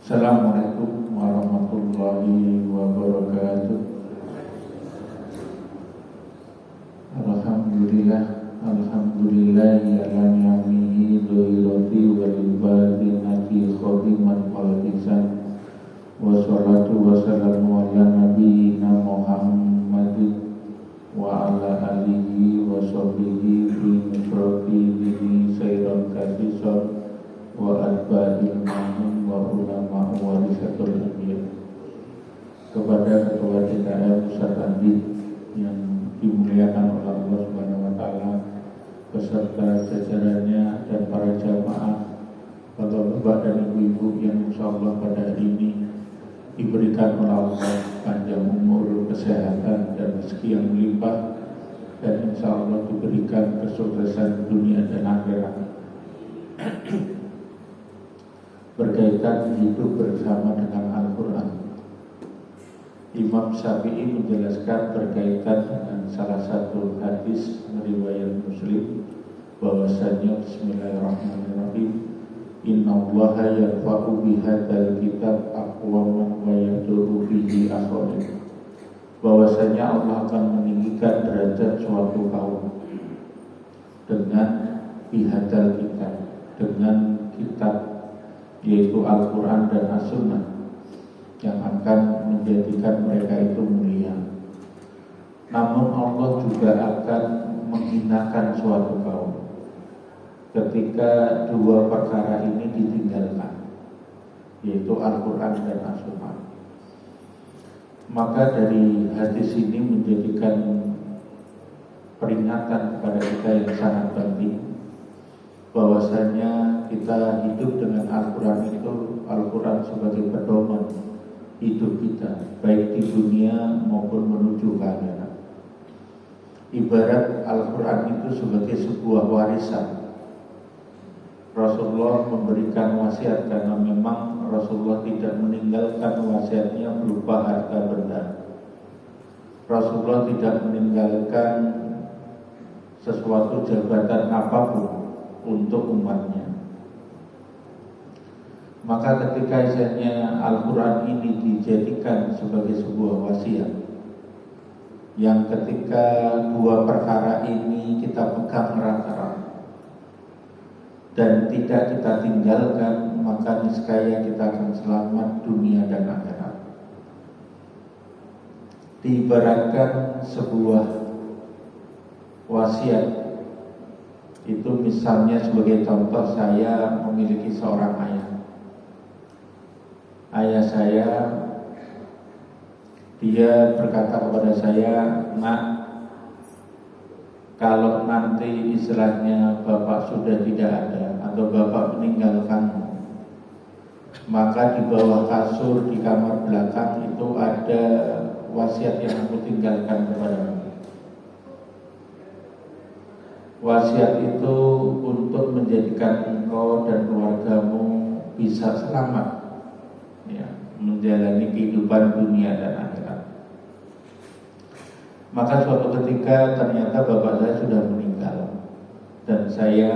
Assalamualaikum warahmatullahi wabarakatuh. Alhamdulillahi ala ni'amihi dhahirati wal batinati khatiman qadisan. Wassalatu wassalamu ala nabiyyina Muhammadin wa ala alihi wa sahbihi bi nusrati bihi sayran kasisan wa atba'il mahum wa ulama warisatul anbiya. Kepada Ketua DKM Ustaz Andi yang dimuliakan oleh Allah Subhanahu wa taala, beserta jajarannya dan para jamaah, bapak-bapak dan ibu-ibu yang insyaallah pada hari ini diberikan oleh Allah panjang umur, kesehatan dan rezeki yang melimpah, dan insyaallah diberikan kesuksesan dunia dan akhirat. Berkaitan hidup bersama dengan Al-Quran, Imam Syafi'i menjelaskan berkaitan dengan salah satu hadis riwayat Muslim bahwasanya Bismillahirrahmanirrahim, Innallaha yarfa'u bihadzal kitab aqwaman wa yad'u bihi akharin. Bahwasanya Allah akan meninggikan derajat suatu kaum dengan bihadzal kitab, dengan kitab yaitu Al-Quran dan As-Sunnah, yang akan menjadikan mereka itu mulia. Namun Allah juga akan menghinakan suatu kaum ketika dua perkara ini ditinggalkan, yaitu Al-Quran dan As-Sunnah. Maka dari hadis ini menjadikan peringatan kepada kita yang sangat penting, bahwasanya kita hidup dengan Al-Quran itu, Al-Quran sebagai pedoman hidup kita, baik di dunia maupun menuju ke akhirat. Ibarat Al-Quran itu sebagai sebuah warisan. Rasulullah memberikan wasiat karena memang Rasulullah tidak meninggalkan wasiatnya berupa harta benda. Rasulullah tidak meninggalkan sesuatu jabatan apapun untuk umatnya. Maka ketika isinya Al-Quran ini dijadikan sebagai sebuah wasiat, yang ketika dua perkara ini kita pegang erat-erat dan tidak kita tinggalkan, maka niscaya kita akan selamat dunia dan akhirat. Diibaratkan sebuah wasiat itu, misalnya sebagai contoh, saya memiliki seorang ayah. Ayah saya, dia berkata kepada saya, "Nak, kalau nanti istilahnya bapak sudah tidak ada atau bapak meninggalkan, maka di bawah kasur di kamar belakang itu ada wasiat yang aku tinggalkan kepadamu. Wasiat itu untuk menjadikan engkau dan keluargamu bisa selamat, ya, menjalani kehidupan dunia dan akhirat." Maka suatu ketika ternyata bapak saya sudah meninggal, dan saya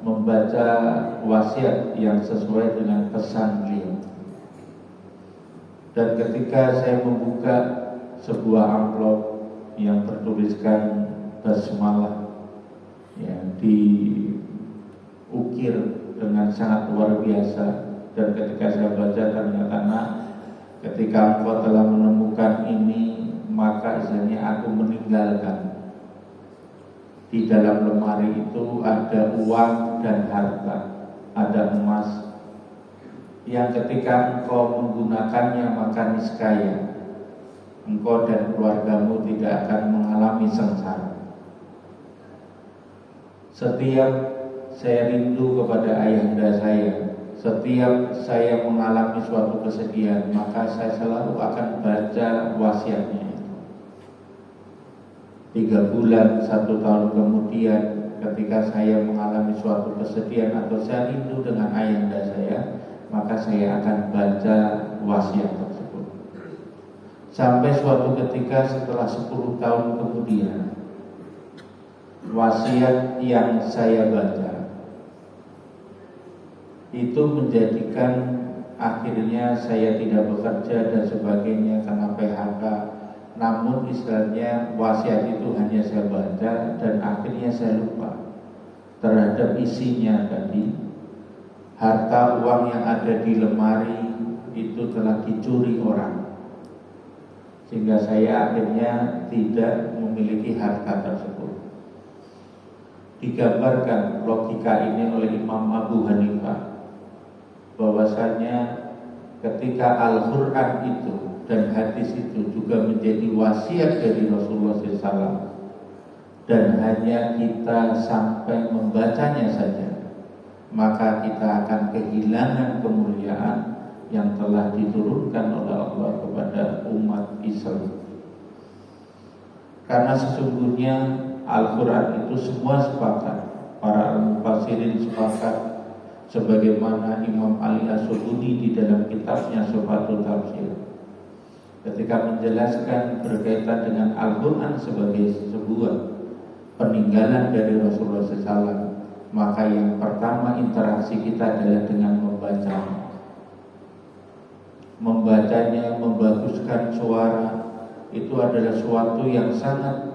membaca wasiat yang sesuai dengan pesan beliau. Dan ketika saya membuka sebuah amplop yang bertuliskan basmalah, ya, diukir dengan sangat luar biasa, dan ketika saya baca ternyata, "Nak, ketika engkau telah menemukan ini, maka istilahnya aku meninggalkan di dalam lemari itu ada uang dan harta, ada emas, yang ketika engkau menggunakannya maka niscaya engkau dan keluargamu tidak akan mengalami sengsara." Setiap saya rindu kepada ayahanda saya, setiap saya mengalami suatu kesedihan, maka saya selalu akan baca wasiatnya. 3 bulan, 1 tahun kemudian, ketika saya mengalami suatu kesedihan atau saya rindu dengan ayahanda saya, maka saya akan baca wasiat tersebut. Sampai suatu ketika setelah 10 tahun kemudian, wasiat yang saya baca itu menjadikan akhirnya saya tidak bekerja dan sebagainya karena PHK. Namun istilahnya wasiat itu hanya saya baca dan akhirnya saya lupa terhadap isinya tadi. Harta uang yang ada di lemari itu telah dicuri orang, sehingga saya akhirnya tidak memiliki harta tersebut. Digambarkan logika ini oleh Imam Abu Hanifah bahwasanya ketika Al-Quran itu dan hadis itu juga menjadi wasiat dari Rasulullah SAW dan hanya kita sampai membacanya saja, maka kita akan kehilangan kemuliaan yang telah diturunkan oleh Allah kepada umat Islam. Karena sesungguhnya Al-Quran itu semua sepakat, para al-mufassirin sepakat, sebagaimana Imam Ali As-Subuni di dalam kitabnya Syufatul Tafsir ketika menjelaskan berkaitan dengan Al-Quran sebagai sebuah peninggalan dari Rasulullah SAW, maka yang pertama interaksi kita adalah dengan membacanya, membaguskan suara. Itu adalah suatu yang sangat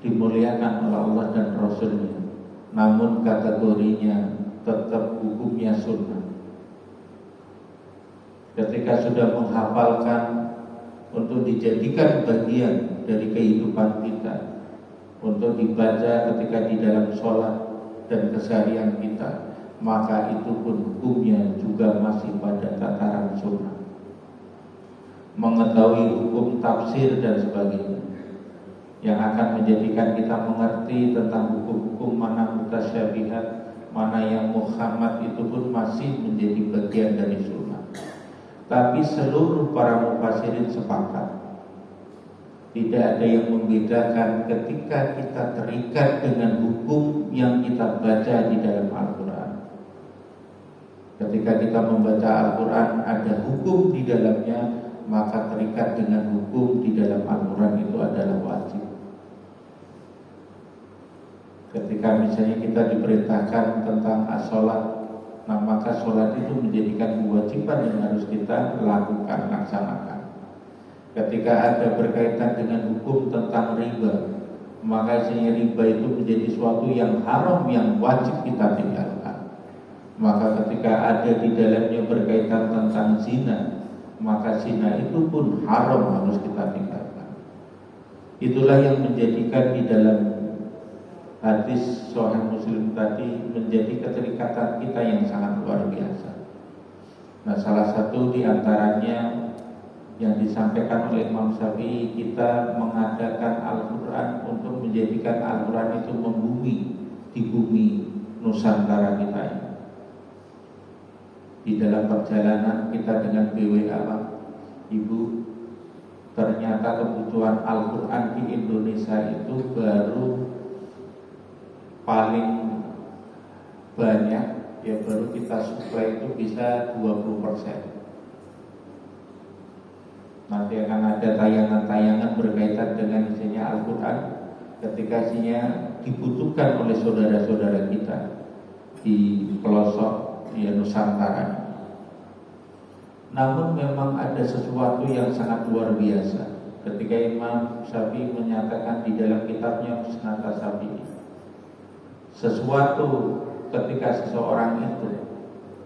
dimuliakan oleh Allah dan Rasulnya. Namun kategorinya tetap hukumnya sunnah. Ketika sudah menghafalkan untuk dijadikan bagian dari kehidupan kita, untuk dibaca ketika di dalam sholat dan keseharian kita, maka itu pun hukumnya juga masih pada tataran sunnah. Mengetahui hukum tafsir dan sebagainya yang akan menjadikan kita mengerti tentang hukum-hukum mana mutasyabihat, mana yang muhammad, itu pun masih menjadi bagian dari sunnah. Tapi seluruh para mufassirin sepakat, tidak ada yang membedakan ketika kita terikat dengan hukum yang kita baca di dalam Al-Quran. Ketika kita membaca Al-Quran ada hukum di dalamnya, maka terikat dengan hukum di dalam Al-Quran itu adalah wajib. Ketika misalnya kita diperintahkan tentang as-sholat, nah maka sholat itu menjadikan kewajiban yang harus kita lakukan, laksanakan. Ketika ada berkaitan dengan hukum tentang riba, maka riba itu menjadi suatu yang haram yang wajib kita tinggalkan. Maka ketika ada di dalamnya berkaitan tentang zina, maka zina itu pun haram harus kita tinggalkan. Itulah yang menjadikan di dalam hadis Sahih Muslim tadi menjadi keterikatan kita yang sangat luar biasa. Nah, salah satu di antaranya yang disampaikan oleh Imam Syafi'i, kita mengadakan Al-Quran untuk menjadikan Al-Quran itu membumi di bumi Nusantara kita ini. Di dalam perjalanan kita dengan BWA, Ibu, ternyata kebutuhan Al-Quran di Indonesia itu baru paling banyak, ya baru kita suplai itu bisa 20%. Nanti akan ada tayangan-tayangan berkaitan dengan isinya Al-Quran ketika isinya dibutuhkan oleh saudara-saudara kita di pelosok ya Nusantara. Namun memang ada sesuatu yang sangat luar biasa ketika Imam Syafi'i menyatakan di dalam kitabnya Musnad Syafi'i, sesuatu ketika seseorang itu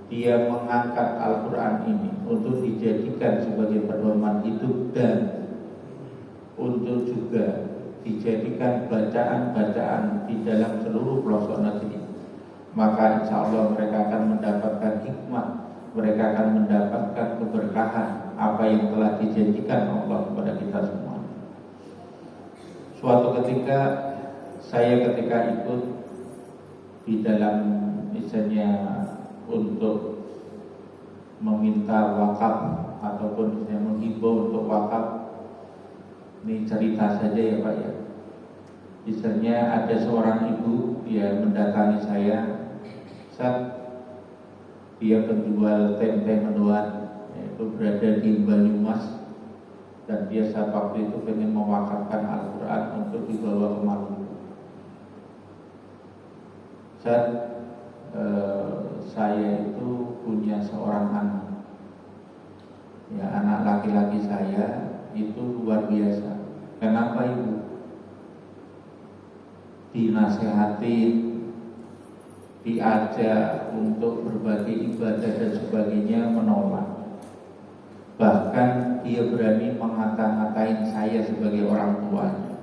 dia mengangkat Al-Quran ini untuk dijadikan sebagai pedoman hidup dan untuk juga dijadikan bacaan-bacaan di dalam seluruh pelosok negeri, maka insya Allah mereka akan mendapatkan hikmah, mereka akan mendapatkan keberkahan apa yang telah dijanjikan Allah kepada kita semua. Suatu ketika saya ikut di dalam misalnya untuk meminta wakaf ataupun misalnya menghimbau untuk wakaf, ini cerita saja ya Pak ya. Misalnya ada seorang ibu dia mendatangi saya, dia penjual tempe mendoan, yaitu berada di Banyumas, dan dia saat waktu itu ingin mewakafkan Al-Quran untuk dibawa ke Maluku. Saya itu punya seorang anak Ya, anak laki-laki saya itu luar biasa. Kenapa Ibu? Dinasehatin, diajak untuk berbagai ibadah dan sebagainya, menolak. Bahkan dia berani mengata-ngatain saya sebagai orang tuanya.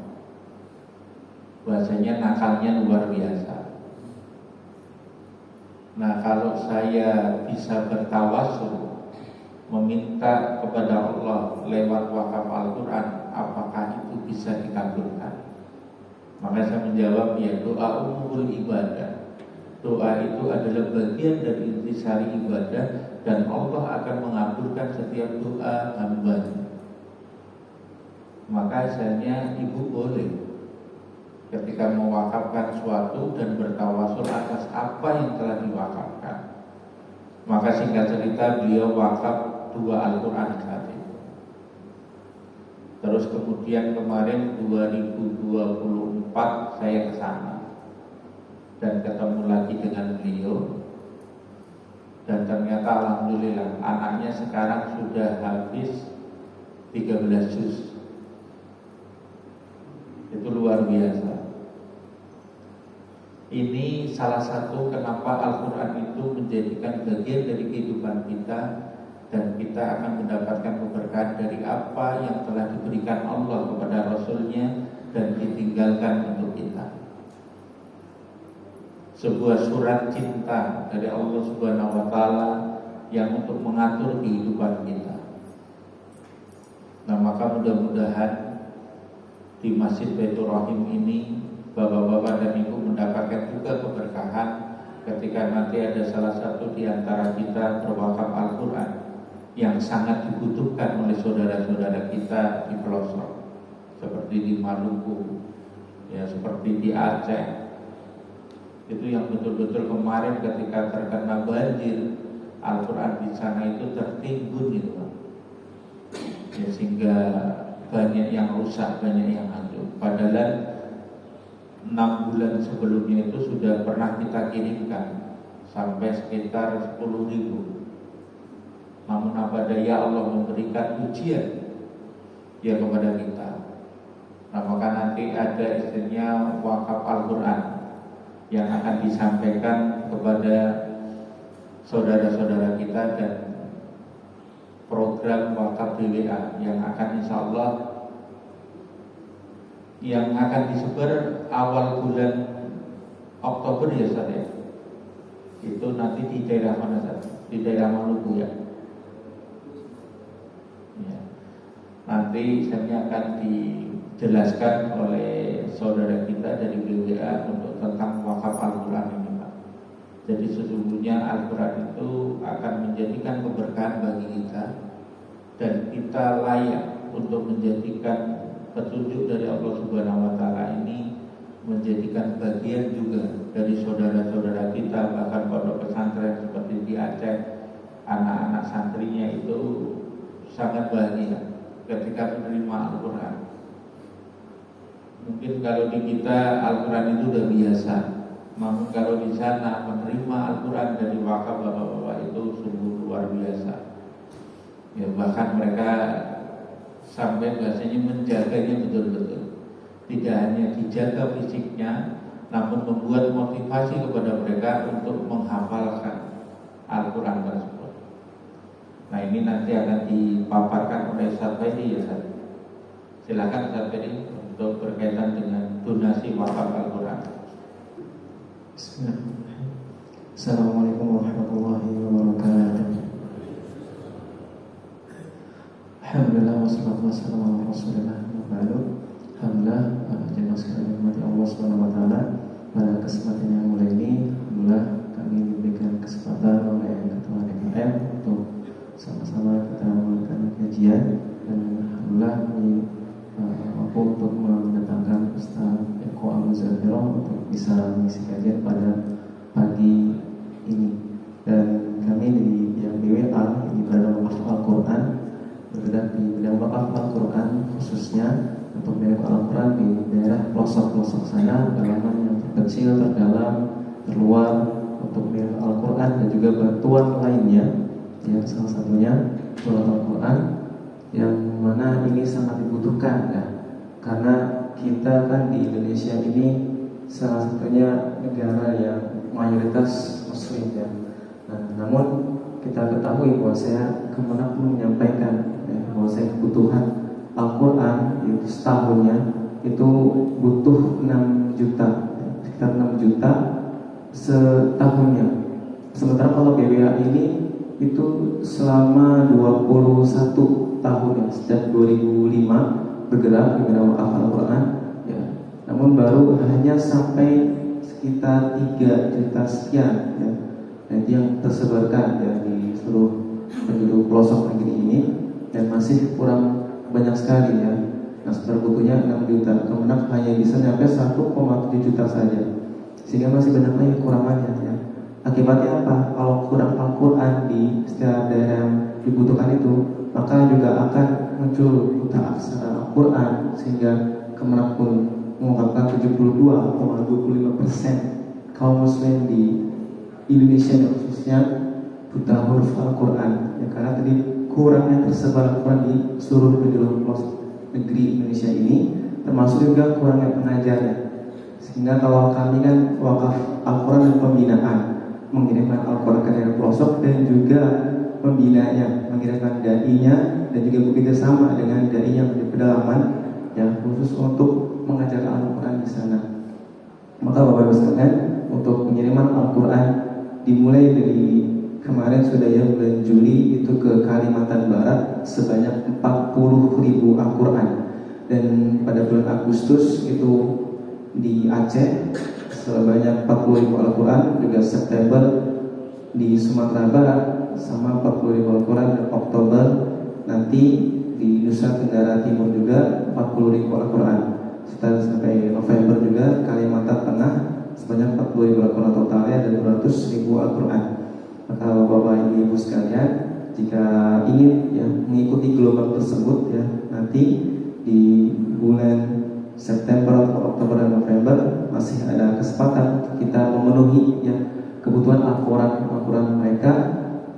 Bahasanya nakalnya luar biasa. Nah, kalau saya bisa bertawasul, meminta kepada Allah lewat wakaf Al-Quran, apakah itu bisa dikabulkan? Maka saya menjawab, ya, doa umumul ibadah. Doa itu adalah bagian dari intisari ibadah, dan Allah akan mengabulkan setiap doa hamba-Nya. Maka asalnya Ibu boleh ketika mewakafkan suatu dan bertawasul atas apa yang telah diwakafkan. Maka singkat cerita, beliau wakaf 2 Al-Quran saat itu. Terus kemudian kemarin 2024 saya ke sana dan ketemu lagi dengan beliau, dan ternyata alhamdulillah anaknya sekarang sudah habis 13 juz. Itu luar biasa. Ini salah satu kenapa Al-Quran itu menjadikan bagian dari kehidupan kita, dan kita akan mendapatkan keberkahan dari apa yang telah diberikan Allah kepada Rasul-Nya dan ditinggalkan untuk kita. Sebuah surat cinta dari Allah Subhanahu wa Ta'ala yang untuk mengatur kehidupan kita. Nah, maka mudah-mudahan di Masjid Baitur Rahim ini bapak-bapak dan ibu mendapatkan juga keberkahan ketika nanti ada salah satu di antara kita berwakaf Al-Quran yang sangat dibutuhkan oleh saudara-saudara kita di pelosok, seperti di Maluku, ya, seperti di Aceh. Itu yang betul-betul kemarin ketika terkena banjir, Al-Quran di sana itu tertimbun gitu, ya, sehingga banyak yang rusak, banyak yang hancur. Padahal 6 bulan sebelumnya itu sudah pernah kita kirimkan sampai sekitar 10.000. Namun apa daya Allah memberikan ujian ya kepada kita. Nah, maka nanti ada istilahnya wakaf Al-Quran yang akan disampaikan kepada saudara-saudara kita, dan program wakaf BWA yang akan insya Allah yang akan disebar awal bulan Oktober ya Ustaz ya. Itu nanti di daerah mana Ustaz? Di daerah Maluku ya. Ya. Nanti saya akan dijelaskan oleh saudara kita dari BWA untuk tentang wakaf Al-Quran ini Pak. Jadi sesungguhnya Al-Quran itu akan menjadikan keberkahan bagi kita, dan kita layak untuk menjadikan petunjuk dari Allah Subhanahu wa Ta'ala ini menjadikan bagian juga dari saudara-saudara kita, bahkan pondok pesantren seperti di Aceh, anak-anak santrinya itu sangat bahagia ketika menerima Al-Quran. Mungkin kalau di kita Al-Quran itu udah biasa, namun kalau di sana menerima Al-Quran dari wakaf bapak-bapak itu sungguh luar biasa. Ya, bahkan mereka sampai bahasanya menjaganya betul-betul. Tidak hanya dijaga fisiknya, namun membuat motivasi kepada mereka untuk menghafalkan Al-Quran tersebut. Nah, ini nanti akan dipaparkan oleh Ustaz Fedi ya Ustaz. Silakan Ustaz Fedi untuk berkaitan dengan donasi wakaf Al-Quran. Bismillahirrahmanirrahim. Assalamualaikum warahmatullahi wabarakatuh. Alhamdulillah wassalatu wassalamu ala Rasulillah wa ba'du. Alhamdulillah, jemaah sekalian rahmati Allah Subhanahu wa taala. Pada kesempatan yang mulia ini, alhamdulillah kami diberikan kesempatan oleh Ketua DKM untuk sama-sama kita melakukan kajian, dan alhamdulillah kami mampu untuk mendatangkan Ustaz Eko Al-Muzafiro untuk bisa mengisi kajian pada pagi ini. Dan kami di yang BWA ini berada wakaf Al-Quran, berada di bidang wakaf Al-Quran khususnya untuk daerah Al-Quran di daerah pelosok-pelosok sana, pedalaman yang terkecil, terdalam, terluar, untuk daerah Al-Quran dan juga bantuan lainnya. Ya, salah satunya surat Al-Quran, yang mana ini sangat dibutuhkan ya, karena kita kan di Indonesia ini salah satunya negara yang mayoritas Muslim ya. Nah, namun kita ketahui bahwa saya Kemenak menyampaikan ya, bahwa saya kebutuhan Al-Quran itu setahunnya itu butuh 6 juta, sekitar 6 juta setahunnya. Sementara kalau BWA ini itu selama 21 tahun ya, sejak 2005 bergerak di bidang Al-Quran ya. Namun baru hanya sampai sekitar 3 juta sekian ya. Nah, itu yang tersebarkan ya di seluruh penjuru pelosok negeri ini, dan masih kurang banyak sekali ya. Nah, sebenarnya butuhnya 6 juta, Kemenak hanya bisa sampai 1,7 juta saja, sehingga masih banyak lagi kekurangannya ya. Akibatnya apa? Kalau kurang Al-Quran di setiap daerah yang dibutuhkan itu, maka juga akan muncul buta aksara Al-Quran, sehingga Kemenak pun mengungkapkan 72,25% kaum muslim di Indonesia khususnya buta huruf Al-Quran ya, karena tadi kurangnya tersebar Al-Quran di seluruh penjuru pelosok negeri Indonesia ini, termasuk juga kurangnya pengajarnya. Sehingga kalau kami kan wakaf Al-Quran dan pembinaan, mengirimkan Al-Quran ke daerah pelosok dan juga pembinanya, mengirimkan dai-nya dan juga bekerja sama dengan dai yang di pedalaman yang khusus untuk mengajarkan Al-Quran di sana. Maka Bapak Ibu sekalian, untuk pengiriman Al-Quran dimulai dari kemarin sudah ya, bulan Juli itu ke Kalimantan Barat sebanyak 40.000 Al-Quran, dan pada bulan Agustus itu di Aceh sebanyak 40.000 Al-Quran, juga September di Sumatera Barat sama 40.000 Al-Quran, dan Oktober nanti di Nusa Tenggara Timur juga 40.000 Al-Quran, setelah sampai November juga Kalimantan Tengah sebanyak 40.000 Al-Quran totalnya, dan 200.000 Al-Quran. Maka Bapak Ibu sekalian, jika ingin ya mengikuti gelombang tersebut ya, nanti di bulan September atau Oktober dan November masih ada kesempatan kita memenuhi ya kebutuhan Al-Quran mereka,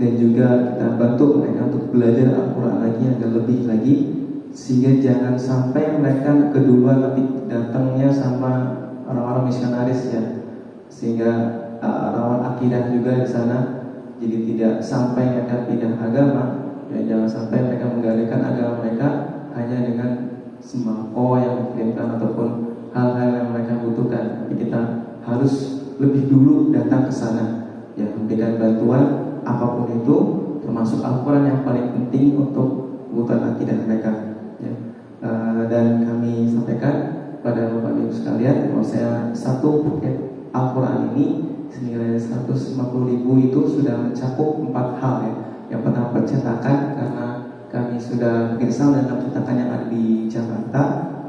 dan juga kita bantu mereka untuk belajar Al-Quran lagi agar lebih lagi, sehingga jangan sampai mereka kedua tapi datangnya sama orang-orang misionaris ya, sehingga rawan akidah juga di sana. Jadi tidak sampai mereka pindah agama ya, jangan sampai mereka menggalikan agama mereka hanya dengan sembako yang dikirimkan ataupun hal-hal yang mereka butuhkan. Tapi kita harus lebih dulu datang ke sana ya, memberikan bantuan apapun itu, termasuk Al-Quran yang paling penting untuk kebutuhan akidah mereka ya. Dan kami sampaikan pada Bapak Ibu sekalian bahwa saya satu paket Al-Quran ini senilai 150.000 itu sudah mencakup 4 hal ya. Yang pertama percetakan, karena kami sudah bekerjasama dengan cetakan yang ada di Jakarta.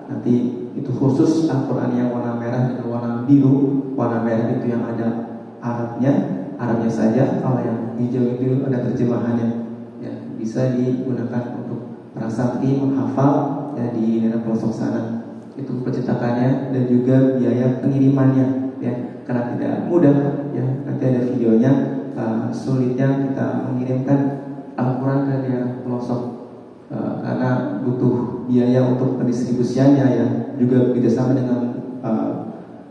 Nanti itu khusus Al-Quran yang warna merah dan warna biru. Warna merah itu yang ada Arabnya saja. Kalau yang hijau itu ada terjemahannya ya, bisa digunakan untuk para santri menghafal ya di daerah pelosok sana. Itu percetakannya dan juga biaya pengirimannya ya, karena tidak mudah ya. Nanti ada videonya sulitnya kita mengirimkan Al-Quran ke daerah pelosok karena butuh biaya untuk pendistribusiannya ya, juga bekerjasama dengan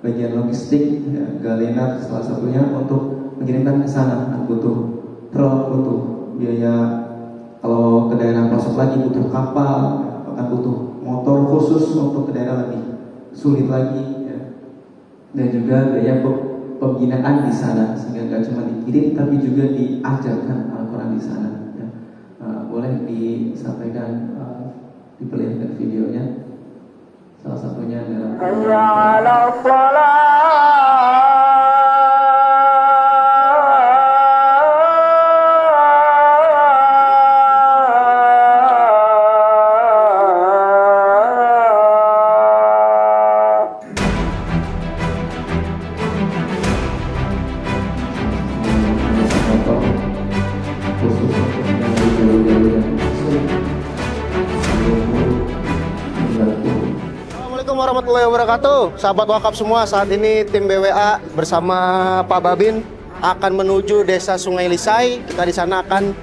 bagian logistik ya, Galenat salah satunya untuk mengirimkan ke sana. Butuh truk, butuh biaya, kalau ke daerah pelosok lagi butuh kapal, bahkan butuh motor khusus untuk ke daerah lebih sulit lagi ya. Dan juga biaya pembinaan di sana, sehingga nggak cuma dikirim tapi juga diajarkan Al-Quran di sana ya. Boleh disampaikan diperlihatkan videonya, salah satunya adalah Assalamualaikum warahmatullahi wabarakatuh. Sahabat wakaf semua, saat ini tim BWA bersama Pak Babin akan menuju Desa Sungai Lisai. Kita di sana akan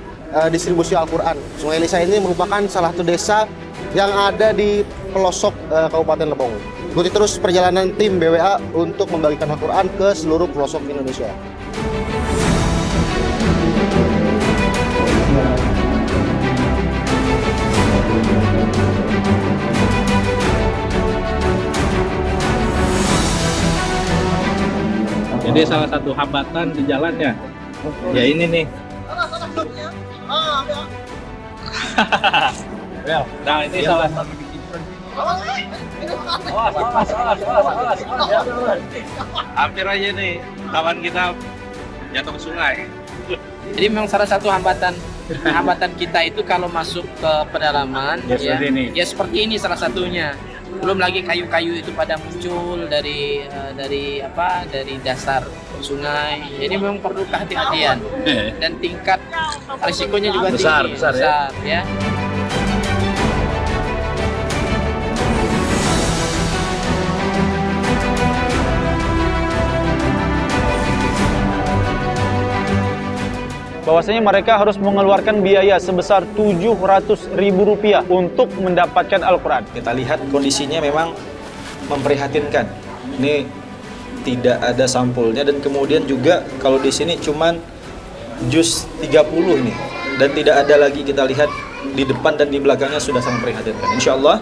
distribusi Al-Quran. Sungai Lisa ini merupakan salah satu desa yang ada di pelosok Kabupaten Lebong. Ikuti terus perjalanan tim BWA untuk membagikan Al-Quran ke seluruh pelosok Indonesia. Jadi salah satu hambatan di jalannya, ya ini nih. Nah ini salah satu. Hampir aja nih kawan kita jatuh ke sungai. Jadi memang salah satu hambatan kita itu kalau masuk ke pedalaman ya seperti ini salah satunya. Belum lagi kayu-kayu itu pada muncul dari dasar sungai. Jadi memang perlu kehati-hatian dan tingkat risikonya juga besar ya. Bahwasanya mereka harus mengeluarkan biaya sebesar Rp700.000 untuk mendapatkan Al-Quran. Kita lihat kondisinya memang memprihatinkan. Ini tidak ada sampulnya dan kemudian juga kalau di sini cuman juz 30 nih dan tidak ada lagi, kita lihat di depan dan di belakangnya sudah sangat memprihatinkan. Insya Allah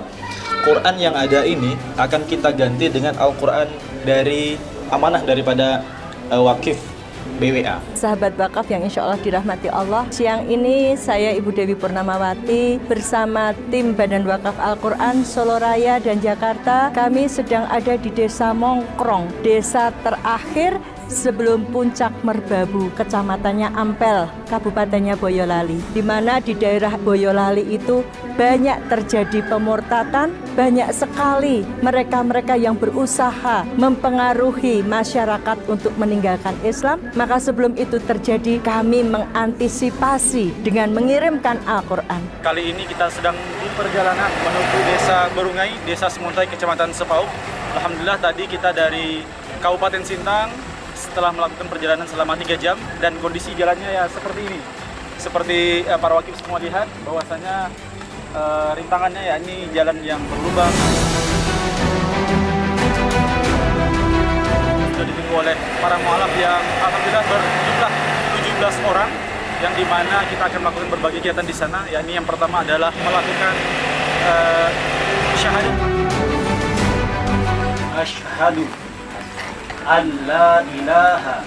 Quran yang ada ini akan kita ganti dengan Al-Quran dari amanah daripada Wakif BWA. Sahabat wakaf yang insya Allah dirahmati Allah, siang ini saya Ibu Dewi Purnamawati bersama tim Badan Wakaf Al-Quran Solo Raya dan Jakarta. Kami sedang ada di Desa Mongkrong, desa terakhir sebelum Puncak Merbabu, kecamatannya Ampel, kabupatennya Boyolali. Di mana di daerah Boyolali itu banyak terjadi pemurtatan, banyak sekali mereka-mereka yang berusaha mempengaruhi masyarakat untuk meninggalkan Islam. Maka sebelum itu terjadi, kami mengantisipasi dengan mengirimkan Al-Quran. Kali ini kita sedang di perjalanan menuju Desa Berungai, Desa Semontai, Kecamatan Sepauk. Alhamdulillah tadi kita dari Kabupaten Sintang setelah melakukan perjalanan selama 3 jam dan kondisi jalannya ya seperti ini. Seperti para wakil semua lihat bahwasanya rintangannya ya ini jalan yang berlubang. Sudah ditunggu oleh para mualaf yang alhamdulillah berjumlah 17 orang yang dimana kita akan melakukan berbagai kegiatan di sana. Ya ini yang pertama adalah melakukan syahadat. Asyhadu an la ilaha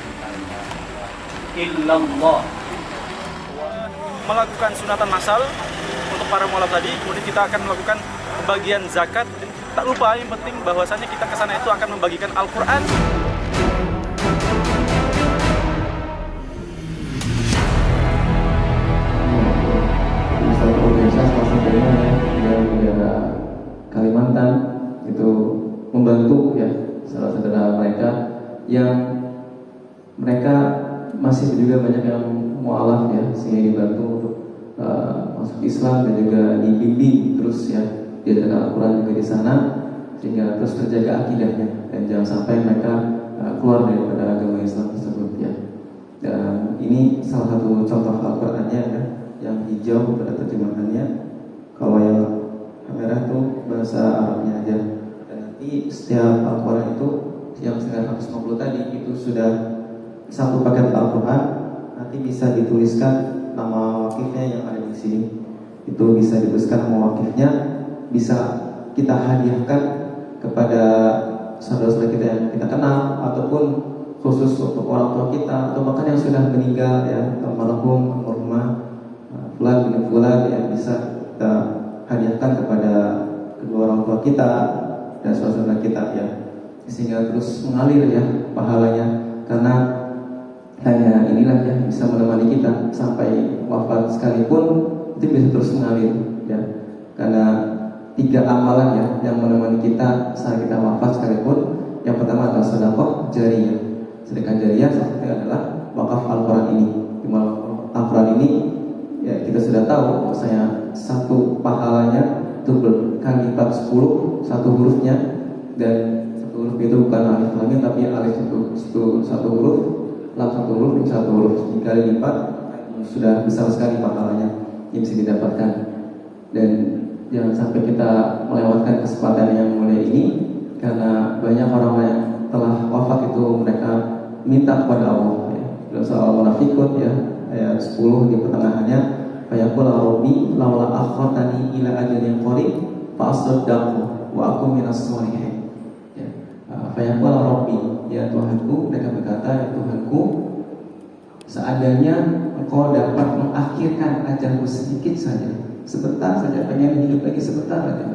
illallah. Melakukan sunatan massal untuk para mualaf tadi, kemudian kita akan melakukan pembagian zakat. Tak lupa yang penting bahwasanya kita ke sana itu akan membagikan Al-Quran. Satu desa salah satunya dari daerah Kalimantan itu membantu ya salah saudara mereka yang mereka masih juga banyak yang mualaf ya, sehingga dibantu untuk masuk Islam dan juga dibimbing terus ya diajarkan Al-Quran juga di sana sehingga terus terjaga akidahnya dan jangan sampai mereka keluar daripada agama Islam tersebut ya. Dan ini salah satu contoh Al-Qurannya ya, yang hijau pada terjemahannya. Kalau yang merah itu bahasa Arabnya aja. Dan nanti setiap Al-Quran itu yang 950 tadi itu sudah satu paket Al-Quran, nanti bisa dituliskan nama wakifnya yang ada di sini. Itu bisa dituliskan nama wakifnya, bisa kita hadiahkan kepada saudara-saudara kita yang kita kenal ataupun khusus untuk orang tua kita atau bahkan yang sudah meninggal ya, almarhum, almarhumah fulan bin fulan yang bisa kita hadiahkan kepada kedua orang tua kita dan saudara kita ya, sehingga terus mengalir ya pahalanya, karena hanya inilah ya bisa menemani kita sampai wafat sekalipun itu bisa terus mengalir ya, karena 3 amalan ya yang menemani kita saat kita wafat sekalipun. Yang pertama adalah sedekah jariyah. Sedekah jariyah salah satunya adalah wakaf Al-Quran ini. Di Al-Quran ini ya kita sudah tahu bahwasanya satu pahalanya itu berkali lipat 10 satu hurufnya, dan satu huruf itu bukan alif lam mim tapi alif satu huruf, lam satu huruf, mim satu huruf, dikali lipat sudah besar sekali pahalanya yang bisa didapatkan. Dan jangan sampai kita melewatkan kesempatan yang mulia ini, karena banyak orang yang telah wafat itu mereka minta kepada Allah ya. Dalam surah Al-Munafiqun ya, ayat 10 di pertengahannya, fayaqul rabbi laula akhartani ila ajalin qarib fa asaddaqu wa aku minas sholihin. Ya. Fayaqul rabbi, ya Tuhanku, mereka berkata, ya Tuhanku, seandainya engkau dapat mengakhirkan ajalku sedikit saja, sebentar saja, pengen hidup lagi sebentar saja.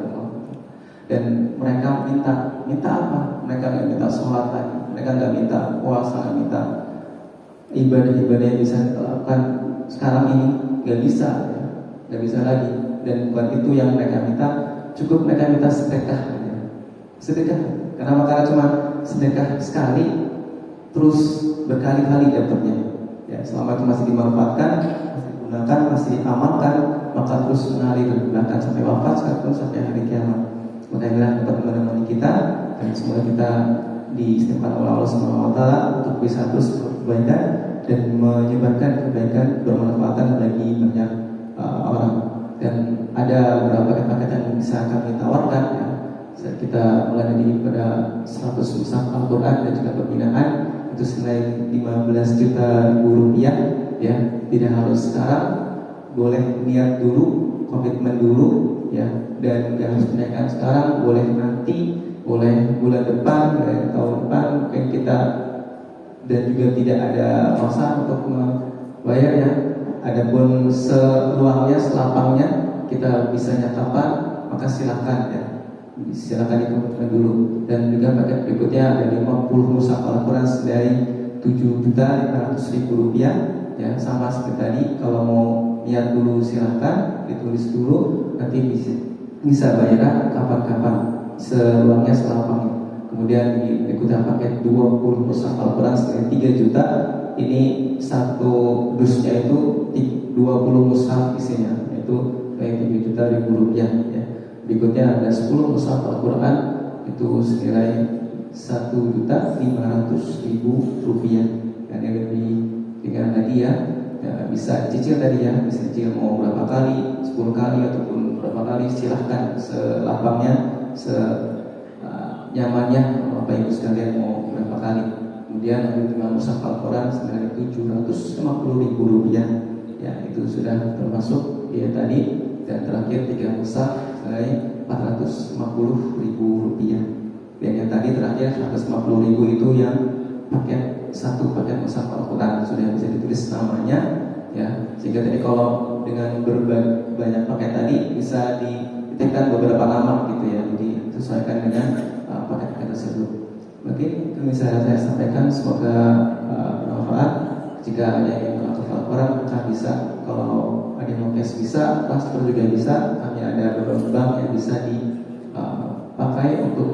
Dan mereka minta apa? Mereka nggak minta sholat lagi, mereka nggak minta puasa, nggak minta ibadah-ibadah yang bisa dilakukan sekarang ini, nggak bisa, ya. Nggak bisa lagi. Dan bukan itu yang mereka minta, cukup mereka minta sedekah, ya. Sedekah. Kenapa? Karena cuma sedekah sekali, terus berkali-kali dapatnya. Ya, selama itu masih dimanfaatkan, masih digunakan, masih diamalkan, maka terus mengalir bahkan sampai wafat, sampai hari kiamat. Mudah-mudahan dapat menemani kita, dan semoga kita diistimewakan oleh Allah Subhanahu wa taala untuk bisa terus berkebaikan dan menyebarkan kebaikan bermanfaatan bagi banyak orang. Dan ada beberapa paket yang bisa kami tawarkan ya. Kita mulai dari pada 100 mushaf Al-Quran dan juga pembinaan itu senilai 15 juta rupiah ya. Tidak harus sekarang, boleh niat dulu, komitmen dulu ya, dan nggak harus menaikkan sekarang, boleh nanti, boleh bulan depan, boleh tahun depan, mungkin kita, dan juga tidak ada masa untuk membayar ya. Adapun seluangnya, selapangnya kita bisanya kapan, maka silakan ya, silakan dikomitmen dulu. Dan juga paket berikutnya ada 50 mushaf Al-Quran dari 7.500.000 rupiah ya, sama seperti tadi. Kalau mau niat dulu silahkan, ditulis dulu, nanti bisa bayar kapan-kapan, seluangnya selapangnya. Kemudian diikuti paket 20 mushaf Al-Quran senilai 3 juta. Ini satu dusnya itu 20 mushaf isinya, yaitu kayak 3 juta rupiah ya. Berikutnya ada 10 mushaf Al-Quran itu senilai 1.500.000 rupiah. Dan yang lebih ringan lagi ya, bisa cicil tadi ya, bisa cicil mau berapa kali, 10 kali ataupun berapa kali, silahkan selapangnya, nyamannya Bapak Ibu sekalian mau berapa kali. Kemudian ada 5 mushaf Al-Quran senilai 750.000 rupiah ya, itu sudah termasuk ya tadi. Dan terakhir 3 mushaf senilai 450.000 rupiah. Dan yang tadi terakhir 150.000 itu yang paket, satu paket mushaf Al-Quran sudah bisa ditulis namanya ya, sehingga tadi kalau dengan banyak paket tadi bisa dititipkan beberapa nama gitu ya, jadi sesuaikan dengan paket-paket tersebut. Mungkin itu bisa saya sampaikan, semoga bermanfaat. Jika ada yang menghafal Al-Quran maka bisa, kalau ada yang mau cash bisa, transfer juga bisa. Kami ada beberapa bank yang bisa dipakai untuk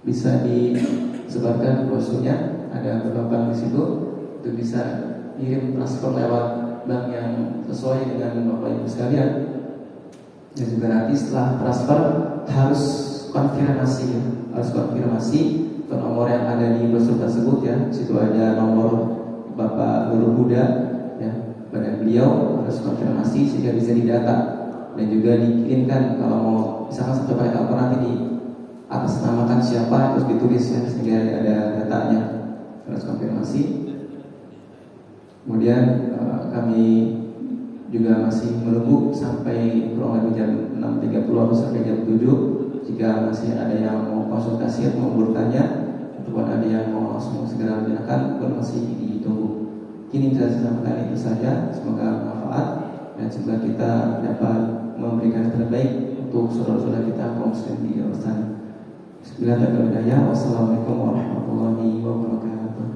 bisa disebarkan brosurnya. Ada beberapa bank di situ, itu bisa kirim transfer lewat bank yang sesuai dengan Bapak Ibu sekalian. Dan juga nanti setelah transfer harus konfirmasi ya, harus konfirmasi ke nomor yang ada di brosur tersebut ya. Situ ada nomor Bapak Nurul Huda ya, pada beliau harus konfirmasi sehingga bisa didata dan juga dikirimkan. Kalau mau misalkan satu paket Al-Quran nanti di atas namakan siapa, terus ditulis ya, sehingga ada datanya, harus konfirmasi. Kemudian kami juga masih menunggu sampai kurang lebih jam 6.30 atau sampai jam 7. Jika masih ada yang mau konsultasi atau mau bertanya, ataupun ada yang mau langsung segera menanyakan, pun masih ditunggu. Kini bisa saya sampaikan itu saja. Semoga bermanfaat dan semoga kita dapat memberikan yang terbaik untuk saudara-saudara kita kaum muslim di luar sana. Bismillahirrahmanirrahim. Wassalamualaikum warahmatullahi wabarakatuh.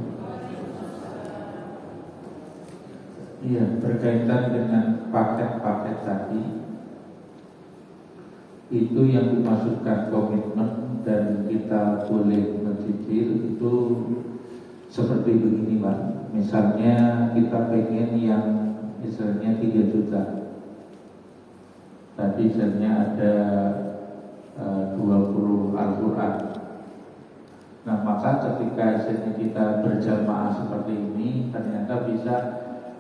Iya, berkaitan dengan paket-paket tadi, itu yang dimasukkan komitmen dan kita boleh mencicil itu seperti begini Pak. Misalnya kita pengen yang misalnya 3 juta, tadi misalnya ada 20 Al-Quran. Nah maka ketika misalnya kita berjamaah seperti ini, ternyata bisa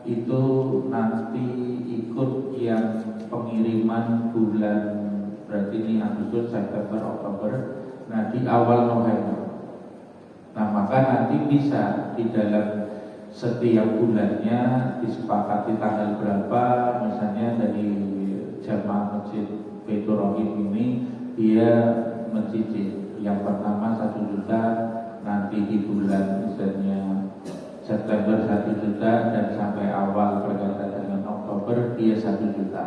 itu nanti ikut yang pengiriman bulan, berarti ini Agustus, September, Oktober, nah di awal November. Nah maka nanti bisa di dalam setiap bulannya disepakati tanggal berapa, misalnya dari jamaah Masjid Baitur Rahim ini dia mencicil yang pertama 1 juta, nanti di bulan misalnya September 1 juta, dan sampai awal berkaitan dengan Oktober dia 1 juta.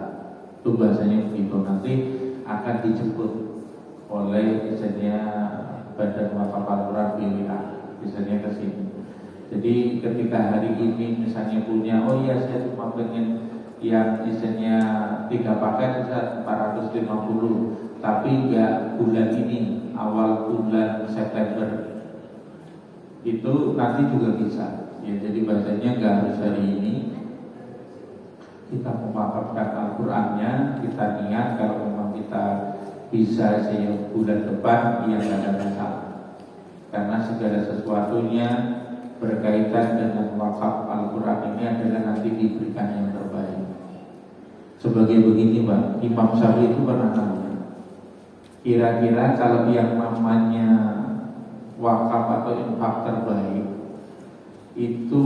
Itu bahasanya begitu. Nanti akan dijemput oleh misalnya Badan Wakaf Al-Quran BWA, misalnya ke sini. Jadi ketika hari ini misalnya punya, oh iya saya cuma pengen yang misalnya 3 paket bisa 450, tapi enggak bulan ini, awal bulan September, itu nanti juga bisa. Ya, jadi bahasanya enggak harus hari ini kita mewakafkan Al-Qurannya, kita niat kalau memang kita bisa bulan depan, ya enggak ada masalah. Karena segala sesuatunya berkaitan dengan wakaf Al-Quran ini adalah nanti diberikan yang terbaik. Sebagai begini Pak, Imam Syafi'i itu pernah nanya, kira-kira kalau yang namanya wakaf atau infak terbaik itu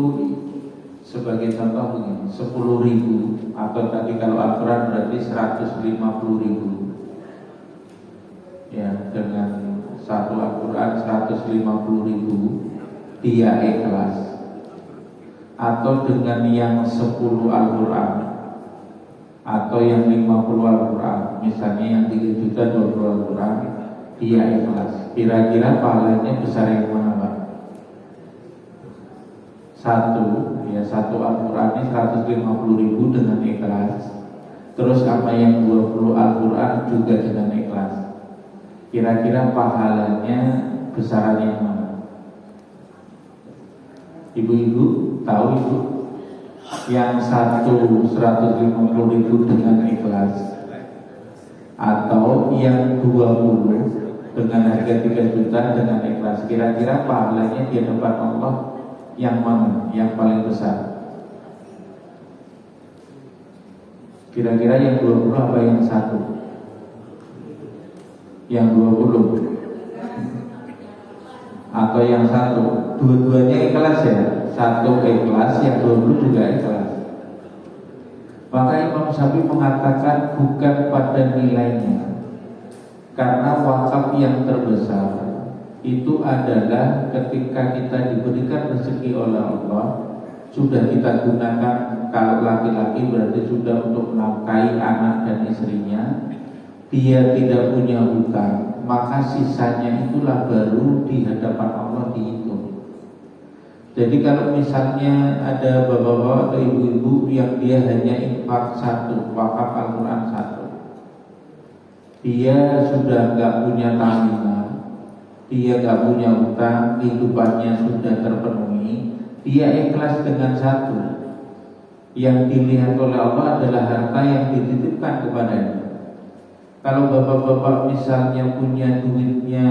sebagai contoh begini, 10.000, atau tadi kalau Al-Quran berarti 150.000, ya, dengan satu Al-Quran 150.000 dia ikhlas, atau dengan yang 10 Al-Quran atau yang 50 Al-Quran, misalnya yang 3 juta 20 Al-Quran dia ikhlas, kira-kira pahalanya besar yang mana Pak? Satu Al-Quran ini 150.000 dengan ikhlas, terus sama yang 20 Al-Quran juga dengan ikhlas, kira-kira pahalanya besaran yang mana? Ibu-ibu tahu itu? Yang satu 150.000 dengan ikhlas, atau yang 20 dengan harga 3 juta dengan ikhlas, kira-kira pahalanya di hadapan Allah yang mana yang paling besar? Kira-kira yang 20 apa yang satu? Yang 20 atau yang satu? Dua-duanya ikhlas ya, satu ikhlas, yang 20 juga ikhlas. Maka Imam Syafi'i mengatakan bukan pada nilainya, karena wakaf yang terbesar itu adalah ketika kita diberikan rezeki oleh Allah, sudah kita gunakan, kalau laki-laki berarti sudah untuk menafkahi anak dan istrinya, dia tidak punya hutang, maka sisanya itulah baru di hadapan Allah dihitung. Jadi kalau misalnya ada bapak-bapak atau ibu-ibu yang dia hanya infak 1, wakaf Al-Quran 1, dia sudah nggak punya tanggungan, dia nggak punya hutang, kehidupannya sudah terpenuhi, dia ikhlas dengan 1. Yang dilihat oleh Allah adalah harta yang dititipkan kepadanya. Kalau bapak-bapak misalnya punya duitnya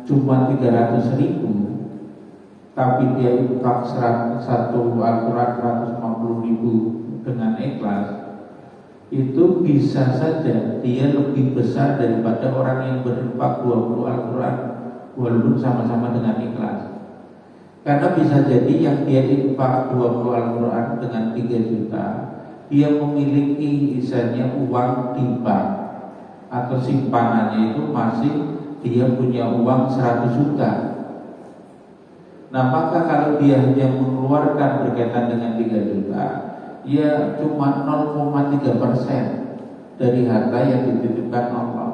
cuma 300.000, tapi dia infak 1 Al-Quran 150.000 dengan ikhlas, itu bisa saja dia lebih besar daripada orang yang berinfak 20 Al-Quran walaupun sama-sama dengan ikhlas. Karena bisa jadi yang dia infak 20 Al-Quran dengan 3 juta, dia memiliki misalnya uang di bank atau simpanannya itu masih dia punya uang 100 juta. Nah maka kalau dia hanya mengeluarkan berkaitan dengan 3 juta, ya cuma 0,3% dari harta yang dititipkan Allah.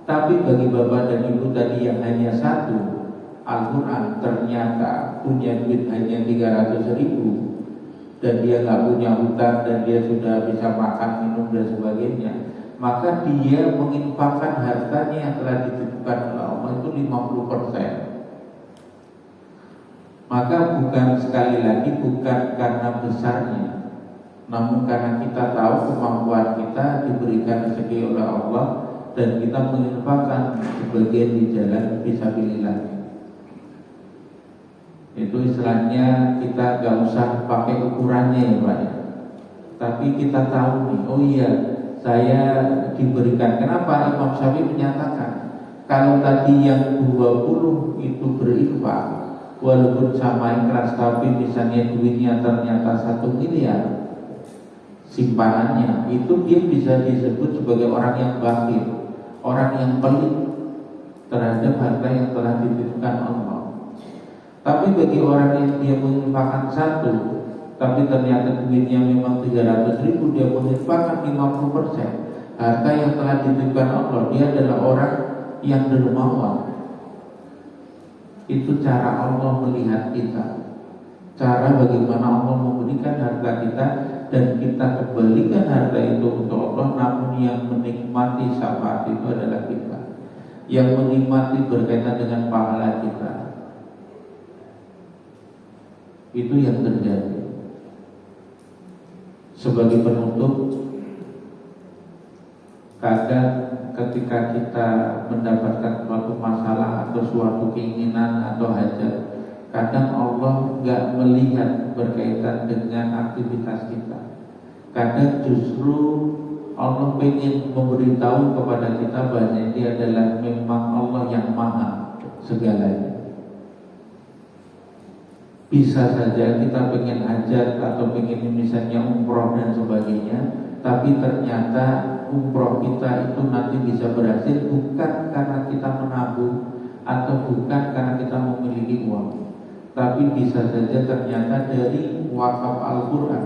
Tapi bagi bapak dan ibu tadi yang hanya 1 Al-Quran, ternyata punya duit hanya 300.000 dan dia nggak punya hutang dan dia sudah bisa makan, minum dan sebagainya, maka dia menginfakkan hartanya yang telah dititipkan oleh Allah itu 50%. Maka bukan, sekali lagi, bukan karena besarnya, namun karena kita tahu kemampuan kita diberikan rezeki oleh Allah dan kita menginfakkan sebagian di jalan fisabilillah. Itu istilahnya kita gak usah pakai ukurannya ya Pak ya. Tapi kita tahu nih, oh iya saya diberikan. Kenapa Imam Syafi'i menyatakan kalau tadi yang 20 itu berinfak, walaupun sama ikhlas, tapi misalnya duitnya ternyata 1 miliar simpanannya, itu dia bisa disebut sebagai orang yang bakhil, orang yang pelit terhadap harta yang telah dititipkan Allah. Tapi bagi orang yang dia menginfakkan 1, tapi ternyata duitnya memang 300.000, dia menginfakkan 50%, harta yang telah dititipkan Allah, dia adalah orang yang dermawan. Itu cara Allah melihat kita, cara bagaimana Allah memberikan harta kita, dan kita kembalikan harta itu untuk Allah. Namun yang menikmati syafaat itu adalah kita, yang menikmati berkaitan dengan pahala kita. Itu yang terjadi. Sebagai penutup, kadang ketika kita mendapatkan suatu masalah atau suatu keinginan atau hajat, kadang Allah gak melihat berkaitan dengan aktivitas kita. Kadang justru Allah ingin memberitahu kepada kita bahwa dia adalah memang Allah yang maha segalanya. Bisa saja kita pengen hajat atau pengen misalnya umroh dan sebagainya, tapi ternyata umroh kita itu nanti bisa berhasil bukan karena kita menabung atau bukan karena kita memiliki uang, tapi bisa saja ternyata dari wakaf Al-Quran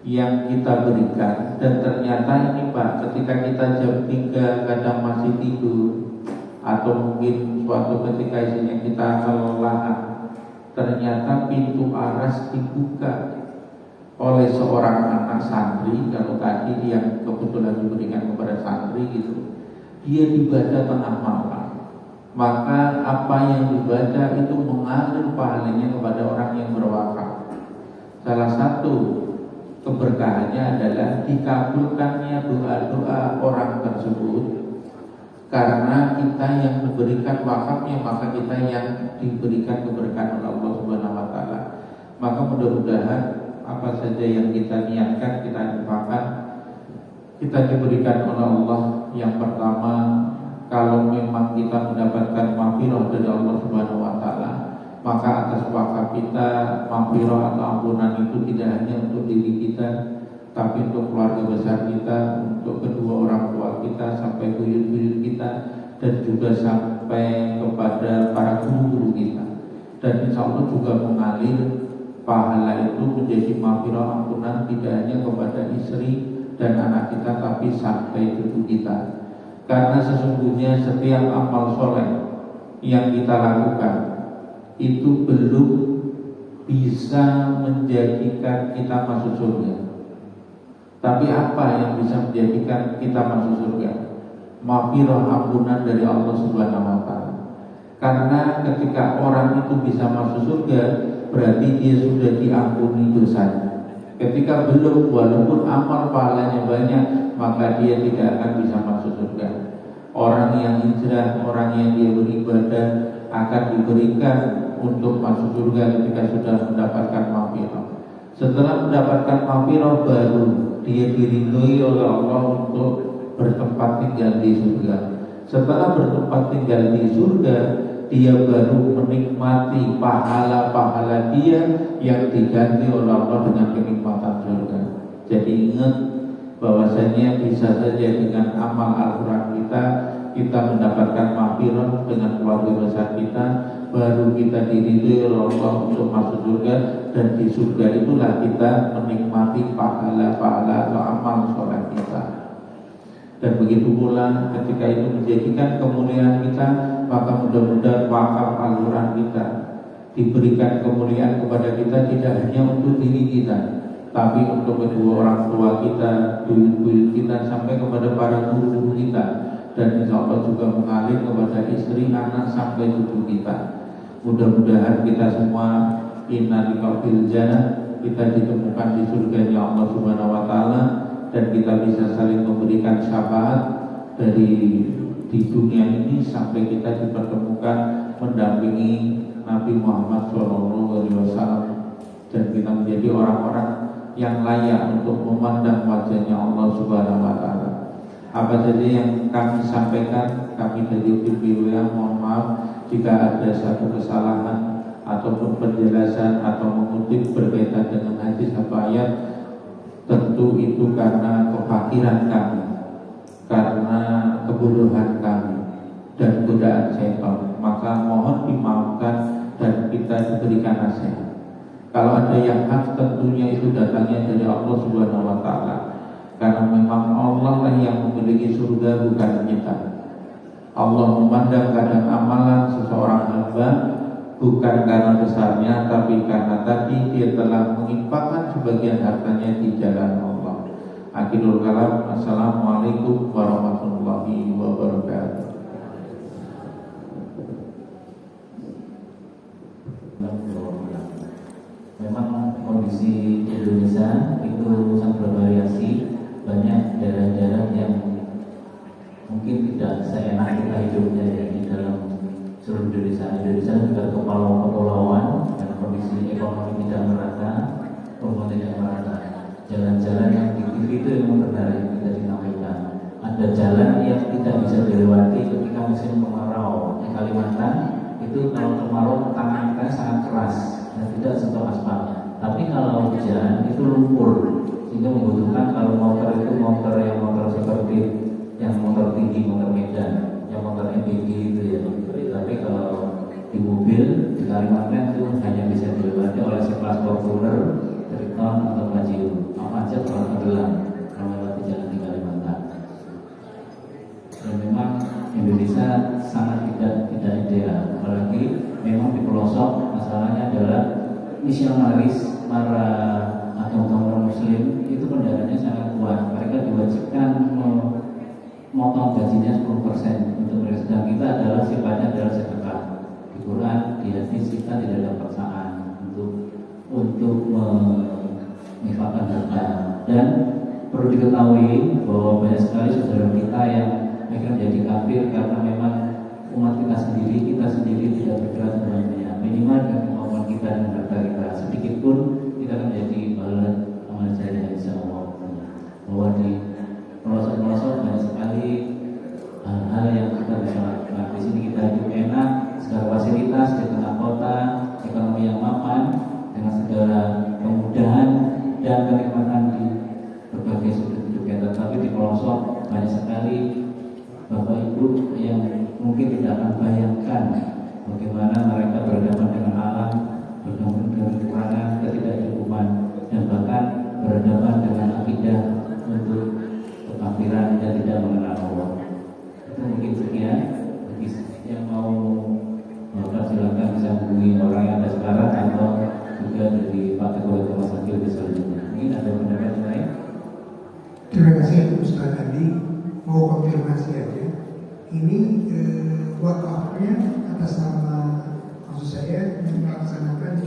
yang kita berikan. Dan ternyata ini Pak, ketika kita jam 3 kadang masih tidur, atau mungkin suatu ketika isinya kita kelelahan, ternyata pintu aras dibuka oleh seorang anak santri. Kalau tadi yang kebetulan diberikan kepada santri gitu, dia dibaca tengah malam, maka apa yang dibaca itu mengalir pahalanya kepada orang yang berwakaf. Salah satu keberkahannya adalah dikabulkannya doa-doa orang tersebut, karena kita yang memberikan wakafnya, maka kita yang diberikan keberkahan oleh Allah Subhanahu wa taala. Maka mudah-mudahan apa saja yang kita niatkan, kita infakkan, kita diberikan oleh Allah. Yang pertama, kalau memang kita mendapatkan maghfirah dari Allah Subhanahu wa taala, maka atas wakaf kita, maghfirah atau ampunan itu tidak hanya untuk diri kita, tapi untuk keluarga besar kita, untuk kedua orang tua kita, sampai buyut-buyut kita, dan juga sampai kepada para guru-guru kita. Dan insya Allah juga mengalir pahala itu menjadi maghfirah, ampunan tidak hanya kepada istri dan anak kita, tapi sampai cucu kita. Karena sesungguhnya setiap amal soleh yang kita lakukan itu belum bisa menjadikan kita masuk surga. Tapi apa yang bisa menjadikan kita masuk surga? Maghfirah, ampunan dari Allah Subhanahu wa taala. Karena ketika orang itu bisa masuk surga, berarti dia sudah diampuni dosanya. Ketika belum, walaupun amal pahalanya banyak, maka dia tidak akan bisa masuk surga. Orang yang hijrah, orang yang dia beribadah akan diberikan untuk masuk surga ketika sudah mendapatkan maghfirah. Setelah mendapatkan maghfirah, baru dia diridhoi oleh Allah untuk bertempat tinggal di surga. Setelah bertempat tinggal di surga, dia baru menikmati pahala-pahala dia yang diganti oleh Allah dengan kenikmatan surga. Jadi ingat bahwasanya bisa saja dengan amal Al-Quran kita mendapatkan maghfirah dengan keluarga besar kita, baru kita diridhoi oleh Allah untuk masuk surga. Dan di surga itulah kita menikmati pahala-pahala atau amal soleh kita. Dan begitu pula ketika itu menjadikan kemuliaan kita, maka mudah-mudahan wakaf Al-Quran kita diberikan kemuliaan kepada kita, tidak hanya untuk diri kita, tapi untuk kedua orang tua kita, buyut-buyut kita, sampai kepada para guru-guru kita, dan insya Allah juga mengalir kepada istri, anak, sampai cucu kita. Mudah-mudahan kita semua inna liqabil jannah, kita ditemukan di surganya Allah Subhanahu wa taala, dan kita bisa saling memberikan syafaat dari di dunia ini sampai kita dipertemukan mendampingi Nabi Muhammad SAW, dan kita menjadi orang-orang yang layak untuk memandang wajahnya Allah Subhanahu wa Ta'ala. Apa saja yang kami sampaikan, kami dari BWA mohon maaf jika ada satu kesalahan ataupun penjelasan atau mengutip berkaitan dengan hadis atau ayat, tentu itu karena kefakiran kami, karena kebodohan kami dan godaan setan. Maka mohon dimaafkan dan kita diberikan nasihat. Kalau ada yang hak, tentunya itu datangnya dari Allah Subhanahu wa Ta'ala, karena memang Allah lah yang memiliki surga, bukan kita. Allah memandang kadang amalan seseorang hamba bukan karena besarnya, tapi karena tadi dia telah menginfakkan sebagian hartanya di jalan Allah. Akhirul kalam, assalamualaikum warahmatullahi wabarakatuh. Memang kondisi Indonesia itu sangat bervariasi, banyak daerah-daerah yang mungkin tidak seenak kita hidupnya ya di dalam seluruh Indonesia. Indonesia juga kepulauan dan kondisi ekonomi tidak merata, pembangunan tidak merata. Jalan-jalan yang di TV itu memang benar yang kita ditampilkan. Ada jalan yang tidak bisa dilewati ketika musim kemarau. Di Kalimantan itu kalau kemarau tangannya sangat keras dan tidak sentuh aspal. Tapi kalau hujan itu lumpur, sehingga membutuhkan kalau motor itu motor seperti yang motor tinggi, motor Medan, yang motor MPG itu ya. Tapi kalau di mobil di Kalimantan itu hanya bisa dilewati oleh sekelas Fortuner, Triton atau Pajero. Apa aja kalau tenggelam melewati jalan di Kalimantan. Dan memang Indonesia sangat tidak ideal, apalagi memang di pelosok. Masalahnya adalah misionaris para atau orang Muslim itu kendaraannya sangat kuat. Mereka diwajibkan memotong gajinya 10% untuk mereka. Sedang kita adalah sifatnya adalah sedekah. Di Quran, di hadis kita tidak ada paksaan untuk menginfakkan harta. Dan perlu diketahui bahwa banyak sekali saudara kita yang akan menjadi kafir karena memang umat kita sendiri tidak bergerak sebenarnya. Minimal dengan kemampuan kita dan harta kita sedikit pun kita akan menjadi bahan amal jariah insya Allah. Bahwa di pelosok-pelosok banyak sekali hal-hal yang kita bisa lakukan. Di sini kita hidup enak, segala fasilitas di tengah kota, ekonomi yang mapan dengan segala kemudahan dan kenikmatan di berbagai sudut hidup kita. Tapi di pelosok banyak sekali Bapak Ibu yang mungkin tidak akan bayangkan bagaimana mereka berhadapan dengan alam, berhadapan dengan kekurangan, ketidakcukupan, dan bahkan berhadapan dengan akidah untuk kekafiran dan tidak mengenal Allah. Itu mungkin sekian. Bagi yang mau Bapak silakan bisa hubungi orang yang ada sekarang atau juga dari Pak Ketua Rumah Sakit selanjutnya. Mungkin ada pendapat lain? Terima kasih Ustaz Adi. Mau konfirmasi aja. Ini wakafnya atas nama maksud saya yang melaksanakan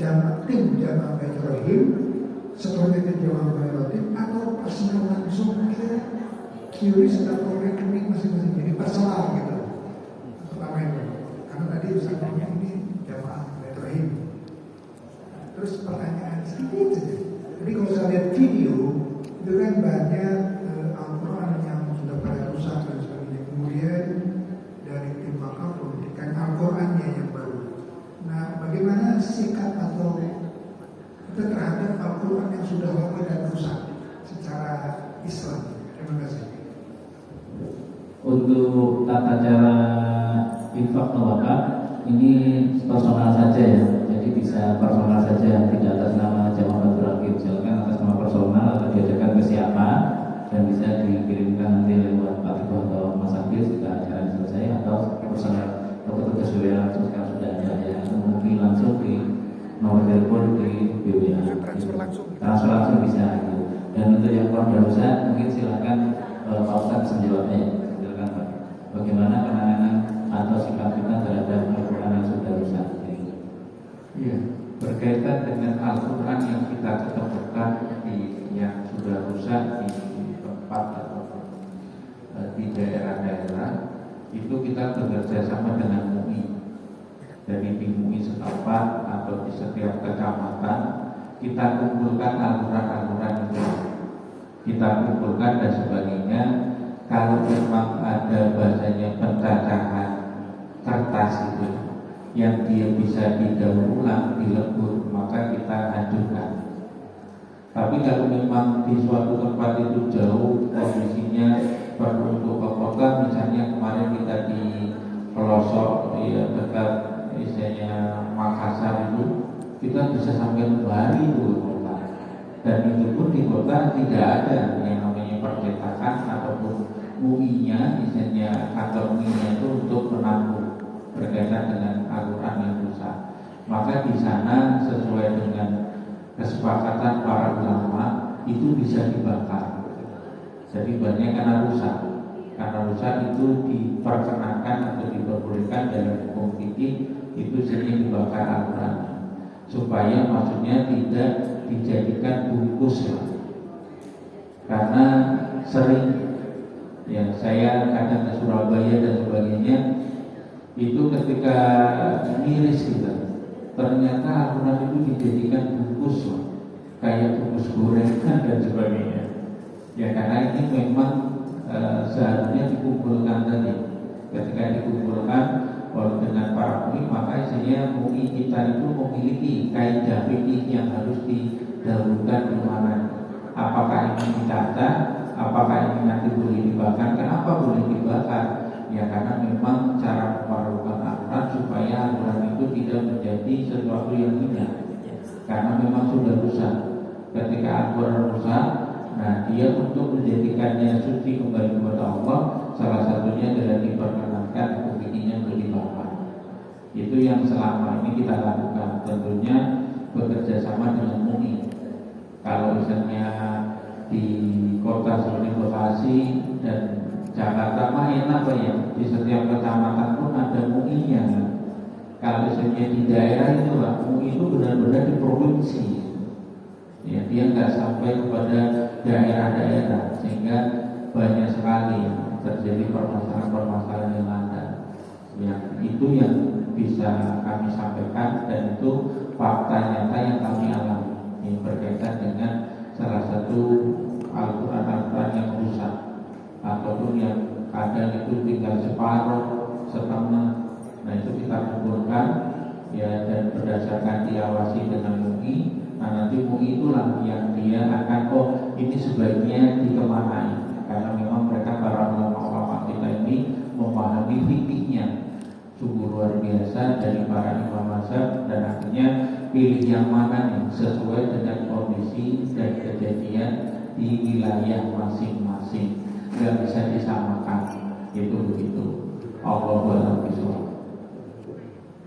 tim jamaah Baitur Rahim seperti tim jamaah Baitur Rahim atau personal langsung ke QRIS atau rekening masing-masing, jadi personal gitu. Pertama itu, karena tadi usahanya ini jamaah Baitur Rahim. Terus pertanyaan sedikit saja. Jadi kalau saya lihat video itu kan banyak Al-Quran yang sudah pada rusak dan sebagainya. Kemudian dari tim wakaf memberikan Al-Qurannya yang baru. Nah, bagaimana sikap atau kita terhadap Al-Quran yang sudah lama dan rusak secara Islam? Terima kasih. Untuk tata cara infak atau wakaf ini personal saja ya. Jadi bisa personal saja, tidak atas nama jamaah Baitur Rahim. Silakan atas nama personal atau diajarkan ke siapa dan bisa dikirimkan nanti lewat Pak Ketua atau Mas Akil jika acara selesai, atau personal atau petugas BWA langsung sekarang sudah ada ya, atau mungkin langsung di nomor telepon di BWA. Transfer langsung bisa gitu. Dan untuk yang kurang dan rusak mungkin silakan Pak Ustadz bisa menjawabnya. Silakan Pak. Bagaimana penanganan atau sikap kita terhadap Al-Quran yang sudah rusak? Iya, berkaitan dengan Al-Quran yang kita ketemukan yang sudah rusak di tempat atau di daerah-daerah itu, kita bekerja sama dengan MUI. Jadi di MUI setempat atau di setiap kecamatan kita kumpulkan aturan-aturan itu, kita kumpulkan dan sebagainya. Kalau memang ada bahasanya pencacahan kertas itu yang dia bisa didaur ulang, dilebur, maka kita hancurkan. Tapi kalau memang di suatu tempat itu jauh kondisinya perlu untuk ke kota, misalnya kemarin kita di pelosok ya dekat misalnya Makassar itu, kita bisa sampai 2 hari itu ke kota. Dan itu pun di kota tidak ada yang namanya percetakan ataupun UI-nya, misalnya kantor UI-nya itu untuk menampung berkaitan dengan Al-Quran yang rusak. Maka di sana sesuai dengan kesepakatan para ulama itu bisa dibakar. Jadi banyak karena rusak itu diperkenakan atau diperbolehkan dalam hukum fikih itu sering dibakar Al-Quran, supaya maksudnya tidak dijadikan bungkus. Karena sering ya saya kadang ke Surabaya dan sebagainya itu ketika miris kita, ternyata Al-Quran itu dijadikan bungkus kayak bungkus gorengan dan sebagainya. Ya karena ini memang seharusnya dikumpulkan tadi. Ketika dikumpulkan dengan para MUI, maka saya MUI kita itu memiliki kaidah fikih yang harus didahulukan di mana. Apakah ini dicaca, apakah ini nanti boleh dibakar? Kenapa boleh dibakar? Ya karena memang cara memerlukan Al-Quran supaya Al-Quran itu tidak menjadi sesuatu yang hina. Karena memang sudah rusak. Ketika Al-Quran rusak, nah dia untuk menjadikannya suci kembali kepada Allah, salah satunya adalah diperkenankan fikihnya untuk dibakar. Itu yang selama ini kita lakukan, tentunya bekerja sama dengan MUI. Kalau misalnya di kota seperti Bekasi dan Jakarta mah enak ya, di setiap kecamatan pun ada MUI-nya. Kalau misalnya di daerah itu lah, MUI itu benar-benar di provinsi. Ya, dia nggak sampai kepada daerah-daerah, sehingga banyak sekali terjadi permasalahan-permasalahan yang ada. Ya, itu yang bisa kami sampaikan dan itu fakta nyata yang kami alami yang berkaitan dengan salah satu Al-Quran yang rusak ataupun yang kadang itu tinggal separuh, setengah. Nah itu kita kumpulkan ya, dan berdasarkan diawasi dengan MUI. Nah nanti MUI itulah yang dia akan ini sebaiknya dikemanai, karena memang mereka para ulama-ulama kita ini memahami fikihnya sungguh luar biasa dari para imam mazhab, dan akhirnya pilih yang mana nih sesuai dengan kondisi dan kejadian di wilayah masing-masing, nggak bisa disamakan. Itu begitu. Allahu a'lam.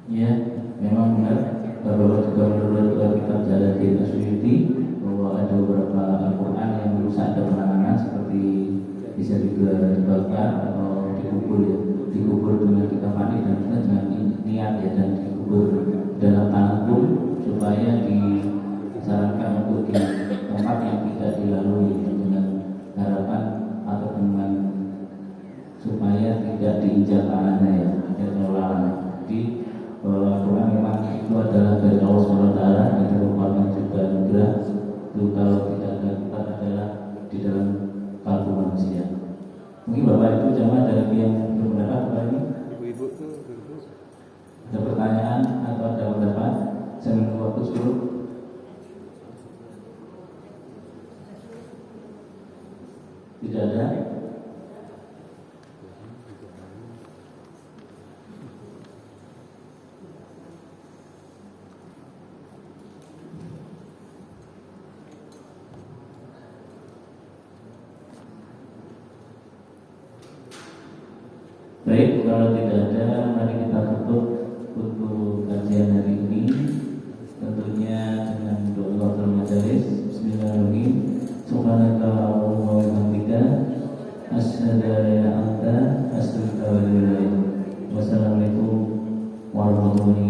Ya, memang benar. Bahwa juga menurut kitab Jalaluddin Asyuyuti bahwa ada beberapa Al-Quran yang rusak ada penanganan, seperti bisa juga dibakar atau dikubur ya. Dikubur dengan kita mandi dan juga dengan niat ya, dan dikubur dalam tanah pun supaya disarankan untuk di tempat yang tidak dilalui dengan harapan atau dengan supaya tidak diinjak tanahnya ya, ada pengelolaan. Jadi Al-Quran memang itu adalah dari Allah SWT dan merupakan juga anugerah. Itu kalau tidak ada kita adalah di dalam kalbu manusia. Mungkin Bapak Ibu jamaah ada yang berpendapat apa ini? Ada pertanyaan atau ada pendapat? Saya menunggu waktu seluruh. Tidak ada. Baik, kalau tidak ada, mari kita tutup untuk kajian hari ini. Tentunya dengan doa majelis. Bismillahirrahmanirrahim. Subhanaka Allahumma wa bihamdika asyhadu an la ilaha illa anta astaghfiruka wa atubu ilaik. Wassalamualaikum warahmatullahi